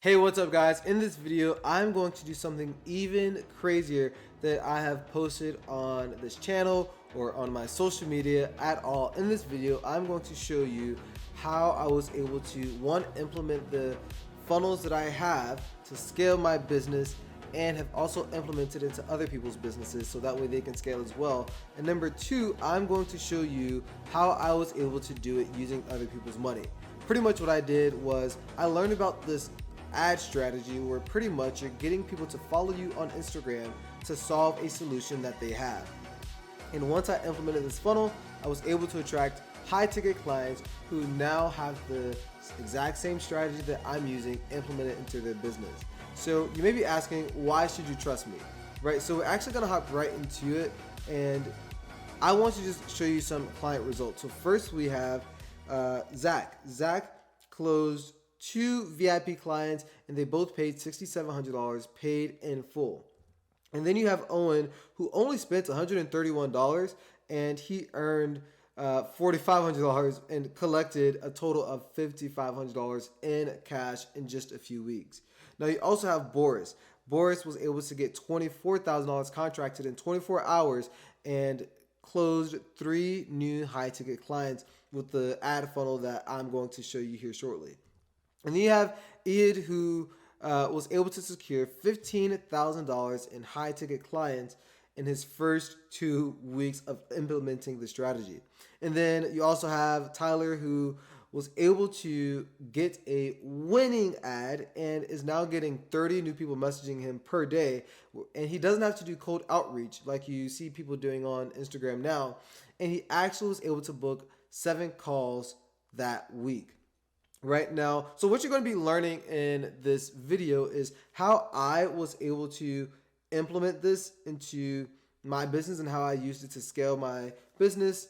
Hey, what's up guys? In this video, I'm going to do something even crazier that I have posted on this channel or on my social media at all. In this video, I'm going to show you how I was able to, one, implement the funnels that I have to scale my business and have also implemented into other people's businesses so that way they can scale as well. And number two, I'm going to show you how I was able to do it using other people's money. Pretty much what I did was I learned about this ad strategy where pretty much you're getting people to follow you on Instagram to solve a solution that they have. And once I implemented this funnel, I was able to attract high ticket clients who now have the exact same strategy that I'm using implemented into their business. So you may be asking, why should you trust me? Right? So we're actually gonna hop right into it, and I want to just show you some client results. So first we have Zach. Zach closed two VIP clients and they both paid $6,700 paid in full. And then you have Owen, who only spent $131 and he earned $4,500 and collected a total of $5,500 in cash in just a few weeks. Now you also have Boris. Boris was able to get $24,000 contracted in 24 hours and closed 3 new high ticket clients with the ad funnel that I'm going to show you here shortly. And then you have Id, who was able to secure $15,000 in high ticket clients in his first 2 weeks of implementing the strategy. And then you also have Tyler, who was able to get a winning ad and is now getting 30 new people messaging him per day. And he doesn't have to do cold outreach like you see people doing on Instagram now. And he actually was able to book 7 calls that week. Right now, so what you're going to be learning in this video is how I was able to implement this into my business and how I used it to scale my business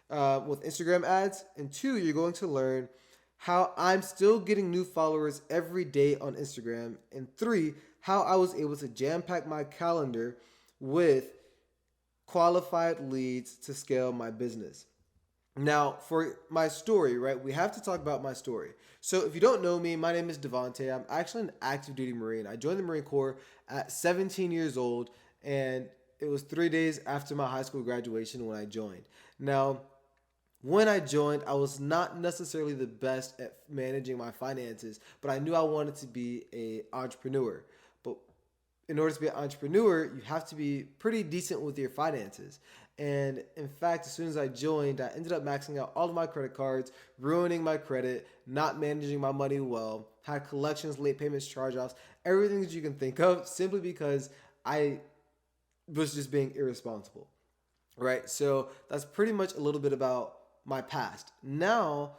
with Instagram ads. And 2, you're going to learn how I'm still getting new followers every day on Instagram. And 3, how I was able to jam pack my calendar with qualified leads to scale my business. Now, for my story, right, we have to talk about my story. So if you don't know me, my name is Devonte. I'm actually an active duty Marine. I joined the Marine Corps at 17 years old, and it was 3 days after my high school graduation when I joined. Now, when I joined, I was not necessarily the best at managing my finances, but I knew I wanted to be an entrepreneur. But in order to be an entrepreneur, you have to be pretty decent with your finances. And in fact, as soon as I joined, I ended up maxing out all of my credit cards, ruining my credit, not managing my money well, had collections, late payments, charge-offs, everything that you can think of, simply because I was just being irresponsible, right? So that's pretty much a little bit about my past. Now,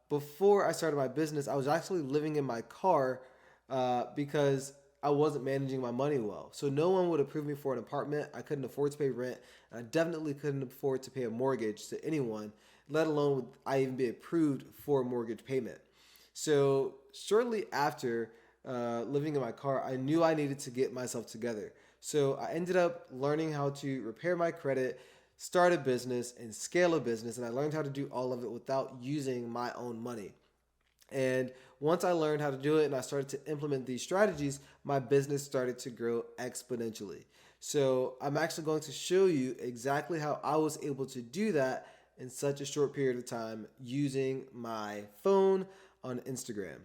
before I started my business, I was actually living in my car because I wasn't managing my money well. So no one would approve me for an apartment. I couldn't afford to pay rent. And I definitely couldn't afford to pay a mortgage to anyone, let alone would I even be approved for a mortgage payment. So shortly after living in my car, I knew I needed to get myself together. So I ended up learning how to repair my credit, start a business, and scale a business. And I learned how to do all of it without using my own money. And once I learned how to do it and I started to implement these strategies, my business started to grow exponentially. So I'm actually going to show you exactly how I was able to do that in such a short period of time using my phone on Instagram.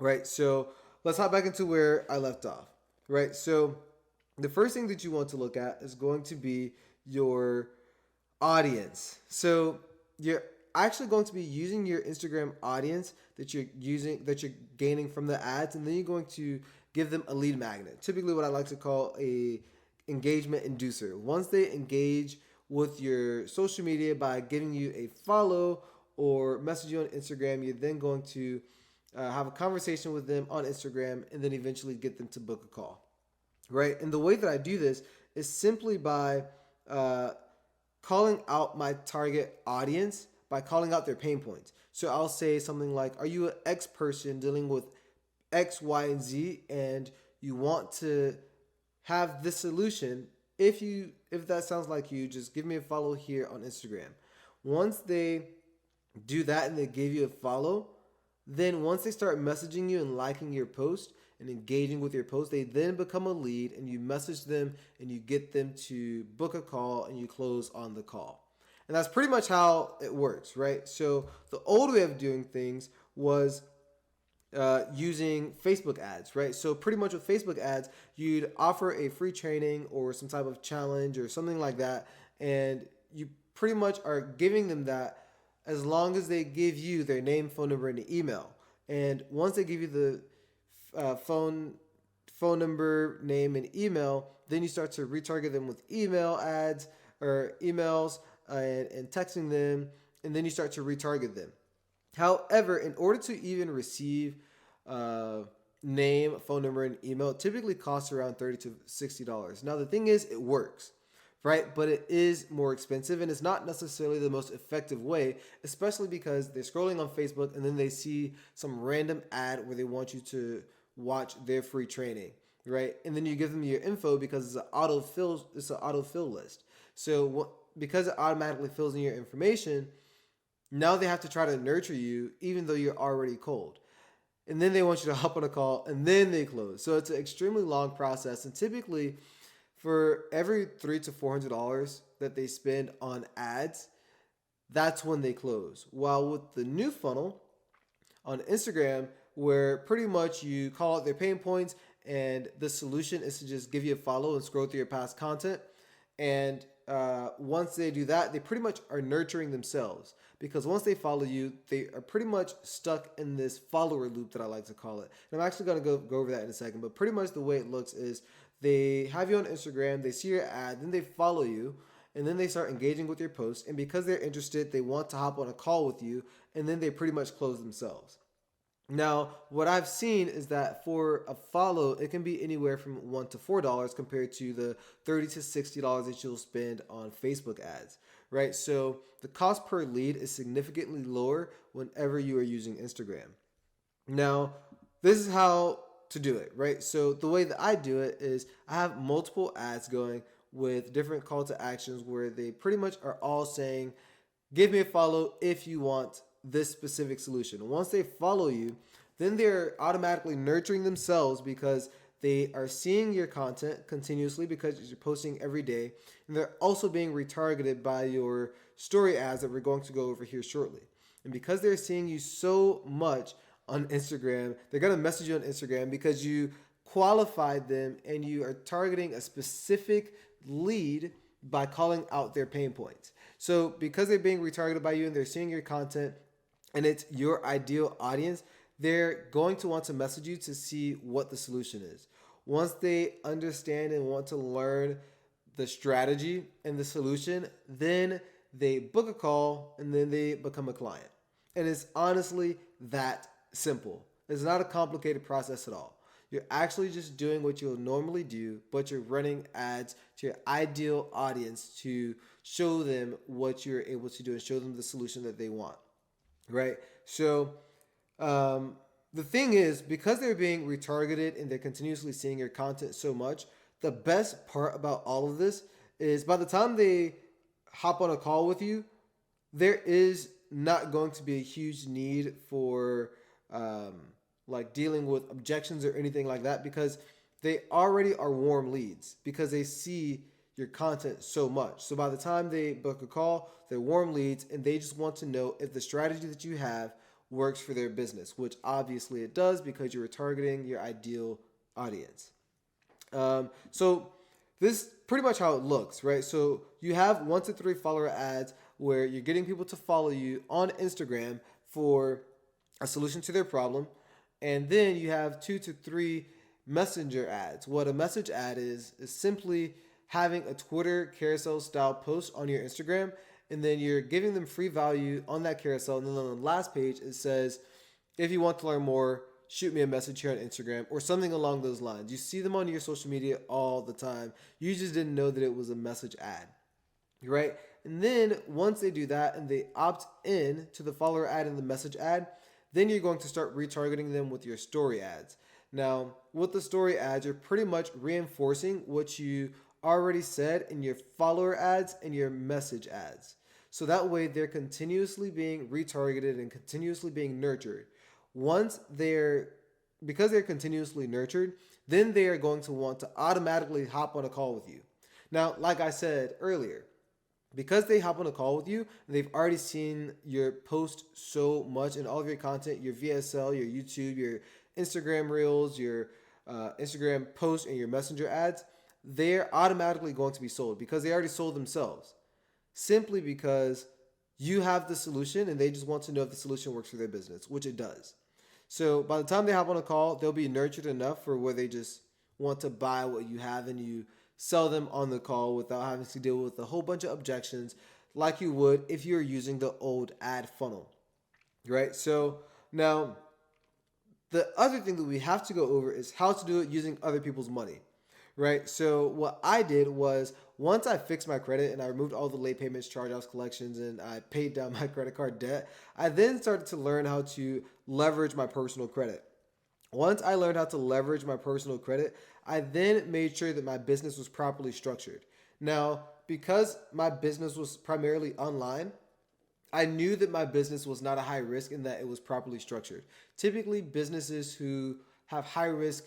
Right? So let's hop back into where I left off. Right? So the first thing that you want to look at is going to be your audience. So you're actually going to be using your Instagram audience that you're gaining from the ads, and then you're going to give them a lead magnet. Typically what I like to call a engagement inducer. Once they engage with your social media by giving you a follow or message you on Instagram, you're then going to have a conversation with them on Instagram and then eventually get them to book a call. Right? And the way that I do this is simply by calling out my target audience, by calling out their pain points. So I'll say something like, are you an X person dealing with X, Y, and Z, and you want to have this solution? If that sounds like you, just give me a follow here on Instagram. Once they do that and they give you a follow, Then once they start messaging you and liking your post and engaging with your post, they then become a lead and you message them and you get them to book a call and you close on the call. And that's pretty much how it works, right? So the old way of doing things was using Facebook ads, right? So pretty much with Facebook ads, you'd offer a free training or some type of challenge or something like that, and you pretty much are giving them that as long as they give you their name, phone number, and email. And once they give you the phone number, name, and email, then you start to retarget them with email ads or emails and texting them, and then you start to retarget them. However, in order to even receive name, phone number, and email, it typically costs around $30 to $60. Now, the thing is, it works, right? But it is more expensive, and it's not necessarily the most effective way, especially because they're scrolling on Facebook and then they see some random ad where they want you to watch their free training, right? And then you give them your info because it's an autofill list. So because it automatically fills in your information, now they have to try to nurture you even though you're already cold. And then they want you to hop on a call and then they close. So it's an extremely long process. And typically for every $300 to $400 that they spend on ads, that's when they close. While with the new funnel on Instagram, where pretty much you call out their pain points and the solution is to just give you a follow and scroll through your past content. And once they do that, they pretty much are nurturing themselves, because once they follow you, they are pretty much stuck in this follower loop that I like to call it. And I'm actually going to go over that in a second, but pretty much the way it looks is they have you on Instagram, they see your ad, then they follow you, and then they start engaging with your post. And because they're interested, they want to hop on a call with you, and then they pretty much close themselves. Now, what I've seen is that for a follow, it can be anywhere from $1 to $4 compared to the $30 to $60 that you'll spend on Facebook ads, right? So the cost per lead is significantly lower whenever you are using Instagram. Now, this is how to do it, right? So the way that I do it is I have multiple ads going with different call to actions where they pretty much are all saying, give me a follow if you want this specific solution. Once they follow you, then they're automatically nurturing themselves because they are seeing your content continuously because you're posting every day. And they're also being retargeted by your story ads that we're going to go over here shortly. And because they're seeing you so much on Instagram, they're going to message you on Instagram because you qualified them and you are targeting a specific lead by calling out their pain points. So because they're being retargeted by you and they're seeing your content and it's your ideal audience, they're going to want to message you to see what the solution is. Once they understand and want to learn the strategy and the solution, then they book a call and then they become a client. And it's honestly that simple. It's not a complicated process at all. You're actually just doing what you'll normally do, but you're running ads to your ideal audience to show them what you're able to do and show them the solution that they want, right? So the thing is, because they're being retargeted and they're continuously seeing your content so much, the best part about all of this is by the time they hop on a call with you, there is not going to be a huge need for like dealing with objections or anything like that, because they already are warm leads because they see your content so much. So by the time they book a call, they're warm leads and they just want to know if the strategy that you have works for their business, which obviously it does because you're targeting your ideal audience. So this is pretty much how it looks, right? So you have 1 to 3 follower ads where you're getting people to follow you on Instagram for a solution to their problem. And then you have 2 to 3 messenger ads. What a message ad is simply having a Twitter carousel style post on your Instagram, and then you're giving them free value on that carousel. And then on the last page, it says, if you want to learn more, shoot me a message here on Instagram or something along those lines. You see them on your social media all the time. You just didn't know that it was a message ad, right? And then once they do that and they opt in to the follower ad and the message ad, then you're going to start retargeting them with your story ads. Now, with the story ads, you're pretty much reinforcing what you already said in your follower ads and your message ads. So that way they're continuously being retargeted and continuously being nurtured. once because they're continuously nurtured, then they are going to want to automatically hop on a call with you. Now, like I said earlier, because they hop on a call with you, they've already seen your post so much and all of your content, your VSL, your YouTube, your Instagram reels, your Instagram posts, and your messenger ads, they're automatically going to be sold because they already sold themselves. Simply because you have the solution and they just want to know if the solution works for their business, which it does. So by the time they hop on a call, they'll be nurtured enough for where they just want to buy what you have and you sell them on the call without having to deal with a whole bunch of objections like you would if you're using the old ad funnel, right? So now the other thing that we have to go over is how to do it using other people's money, right? So what I did was once I fixed my credit and I removed all the late payments, charge-offs, collections, and I paid down my credit card debt, I then started to learn how to leverage my personal credit. Once I learned how to leverage my personal credit, I then made sure that my business was properly structured. Now, because my business was primarily online, I knew that my business was not a high risk and that it was properly structured. Typically, businesses who have high risk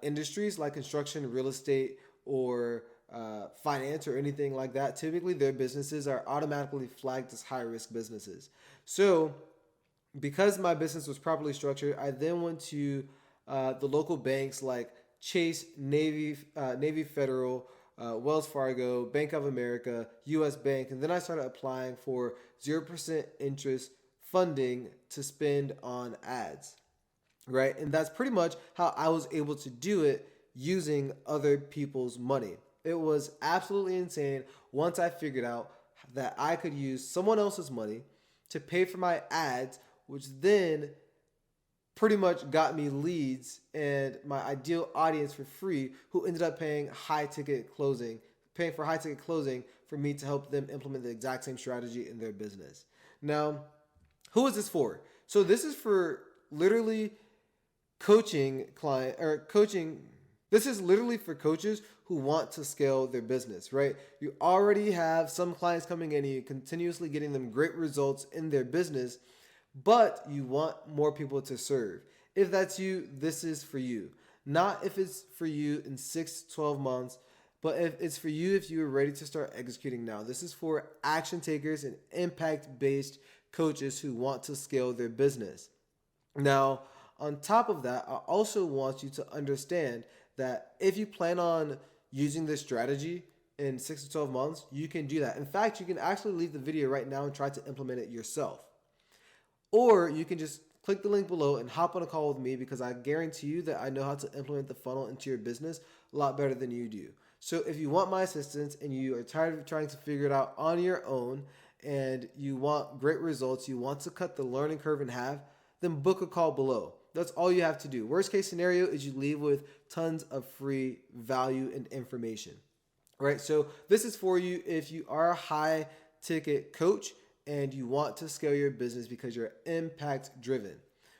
industries like construction, real estate, or finance or anything like that, typically their businesses are automatically flagged as high risk businesses. So because my business was properly structured, I then went to the local banks like Chase, Navy Federal, Wells Fargo, Bank of America, US Bank, and then I started applying for 0% interest funding to spend on ads, right? And that's pretty much how I was able to do it using other people's money. It was absolutely insane once I figured out that I could use someone else's money to pay for my ads, which then pretty much got me leads and my ideal audience for free, who ended up paying for high ticket closing for me to help them implement the exact same strategy in their business. Now, who is this for? So this is for literally this is literally for coaches who want to scale their business, right? You already have some clients coming in and you're continuously getting them great results in their business, but you want more people to serve. If that's you, this is for you. Not if it's for you in 6 to 12 months, but if it's for you if you are ready to start executing now. This is for action takers and impact-based coaches who want to scale their business. Now, on top of that, I also want you to understand that if you plan on using this strategy in 6 to 12 months, you can do that. In fact, you can actually leave the video right now and try to implement it yourself. Or you can just click the link below and hop on a call with me, because I guarantee you that I know how to implement the funnel into your business a lot better than you do. So if you want my assistance and you are tired of trying to figure it out on your own and you want great results, you want to cut the learning curve in half, then book a call below. That's all you have to do. Worst case scenario is you leave with tons of free value and information, right? So this is for you if you are a high ticket coach and you want to scale your business because you're impact driven,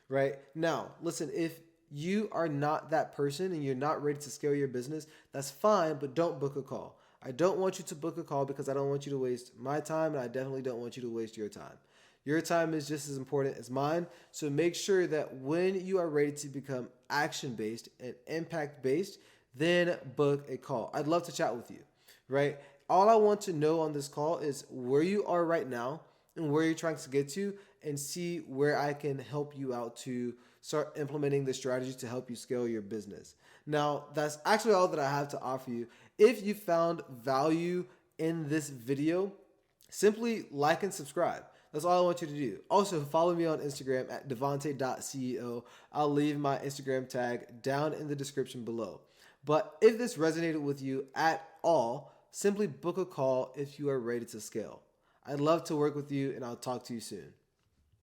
right? Now, listen, if you are not that person and you're not ready to scale your business, that's fine, but don't book a call. I don't want you to book a call because I don't want you to waste my time, and I definitely don't want you to waste your time. Your time is just as important as mine, so make sure that when you are ready to become action-based and impact-based, then book a call. I'd love to chat with you, right? All I want to know on this call is where you are right now and where you're trying to get to, and see where I can help you out to start implementing the strategies to help you scale your business. Now, that's actually all that I have to offer you. If you found value in this video, simply like and subscribe. That's all I want you to do. Also, follow me on Instagram at devonte.ceo. I'll leave my Instagram tag down in the description below. But if this resonated with you at all, simply book a call if you are ready to scale. I'd love to work with you, and I'll talk to you soon.